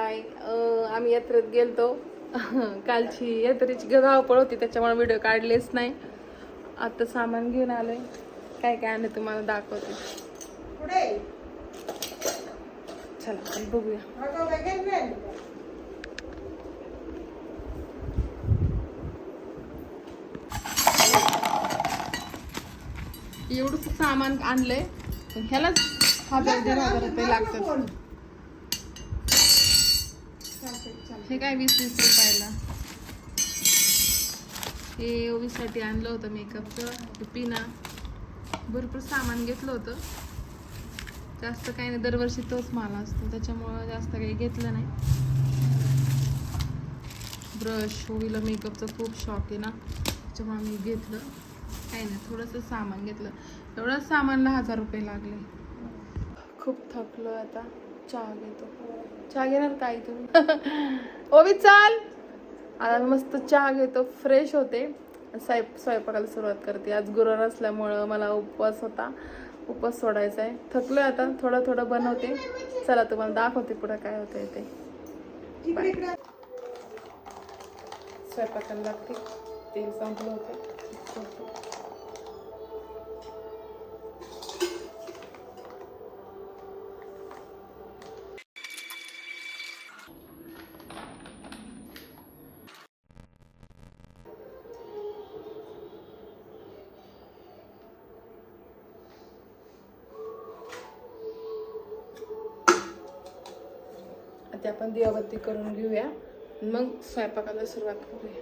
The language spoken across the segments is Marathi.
बाय. आम्ही यात्रेत गेलतो. कालची यात्रेची धावपळ होती त्याच्यामुळे व्हिडिओ काढलेच नाही. आता सामान घेऊन आलोय. काय काय आणलं तुम्हाला दाखवते. चला बघूया. एवढंच सामान आणलंय पण ह्यालाच 1000 रुपये लागतात. हे काय 20-20 रुपयाला. हे ओवीसाठी आणलं होतं मेकअपचं पिना. भरपूर सामान घेतलं होतं. जास्त काही नाही, दरवर्षी तोच माल असतो त्याच्यामुळं जास्त काही घेतलं नाही. ब्रश, ओवीला मेकअपचा खूप शॉक आहे ना त्याच्यामुळे मी घेतलं. काही नाही, थोडंसं सामान घेतलं. एवढंच सामानला 1000 रुपये लागले. खूप थकलो आता. चहा घेतो. चहा घेणार काय तुम्ही? ओवी चाल. आता मस्त चहा घेतो, फ्रेश होते, स्वयंपाकाला सुरुवात करते. आज गुरुवार असल्यामुळं मला उपवास होता. उपवास सोडायचा आहे. थकलोय आता. थोडं थोडं बनवते. चला तुम्हाला दाखवते पुढे काय होतंय ते. स्वयंपाकाला लागते. तेल संपलं होतं. आता आपण दिवाबत्ती करून घेऊया, मग स्वयंपाकाला सुरुवात करूया.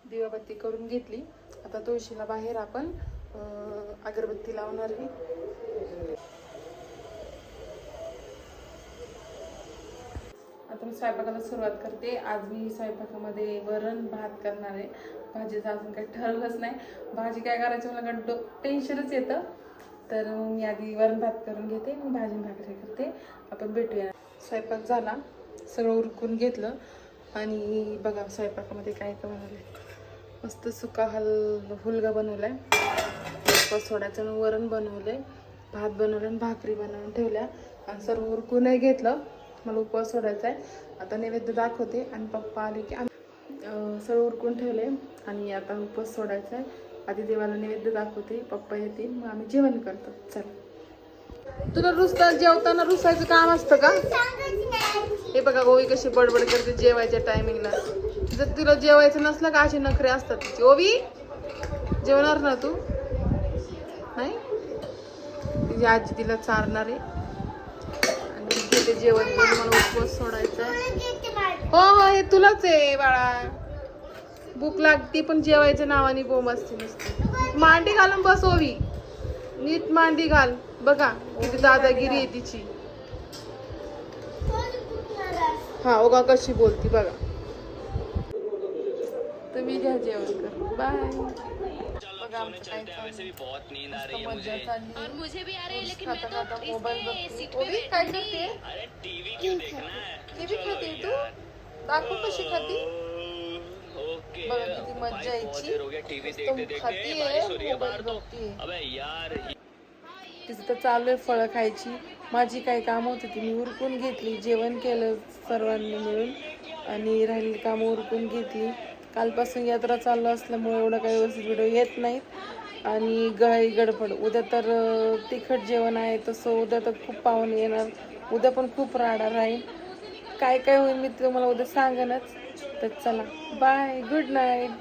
दिवाबत्ती करून घेतली. आता तुळशीला बाहेर आपण अगरबत्ती लावणार आहे. आता मी स्वयंपाकाला सुरुवात करते. आज मी स्वयंपाकामध्ये वरण भात करणार आहे. भाजीचं अजून काही ठरवलंच नाही. भाजी काय करायची मला टेन्शनच येतं. तर मी आधी वरण भात करून घेते, मग भाजी भाकरी करते. आपण भेटूया. स्वयंपाक झाला, सगळं उरकून घेतलं. आणि बघा स्वयंपाकामध्ये काय काय बनवलंय. मस्त सुका हुलगा बनवलाय, सोडायचं. वरण बनवलंय, भात बनवलं आणि भाकरी बनवून ठेवल्या. आणि सर्व उरकूनही घेतलं. मला उपवास सोडायचा आहे. आता नैवेद्य दाखवते आणि पप्पा आले की सर्व उरकून ठेवले आणि आता उपवास सोडायचा आहे. आधी देवाला नैवेद्य दाखवते, पप्पा येतील, मग आम्ही जेवण करतो. चला. तुला जेवताना रुसायचं काम असतं का? हे बघा ओवी कशी बडबड करते जेवायच्या टायमिंगला. जर तुला जेवायचं नसलं का अशी नखरे असतात तिची. ओवी जेवणार ना तू? नाही. तिची आजी तिला चारणार आहे आणि तिथे जेवण करून मला उपवास सोडायचा आहे. हो हे तुलाच आहे बाळा. भूक लागती पण जेवायच्या नावाने बोंब असते नुसती. मांडी घालून बस ओवी, नीट मांडी घाल. बघा किती दादागिरी आहे तिची. हा ओगा कशी बोलती बघा. तुम्ही घ्या जेवण कर. बाय. बघा आमचं काय चाललंय. मजा चालली. मोबाईल बघते. ओवी काय करते? टीव्ही खाते तू? दाखव कशी खाती. बघा किती मज्जा यायची. खातीये, मोबाईल बघतीये. तिचं तर चालू आहे फळं खायची. माझी काही कामं होती ती मी उरकून घेतली. जेवण केलं सर्वांनी मिळून आणि राहिलेली कामं उरकून घेतली. कालपासून यात्रा चालू असल्यामुळे एवढं काही व्यवस्थित व्हिडिओ येत नाहीत आणि गडबड. उद्या तर तिखट जेवण आहे, तसं उद्या तर खूप पाहुणे येणार. उद्या पण खूप राडा राहील. काय काय होईल मी तुम्हाला उद्या सांगेनच. तर चला बाय, गुड नाईट.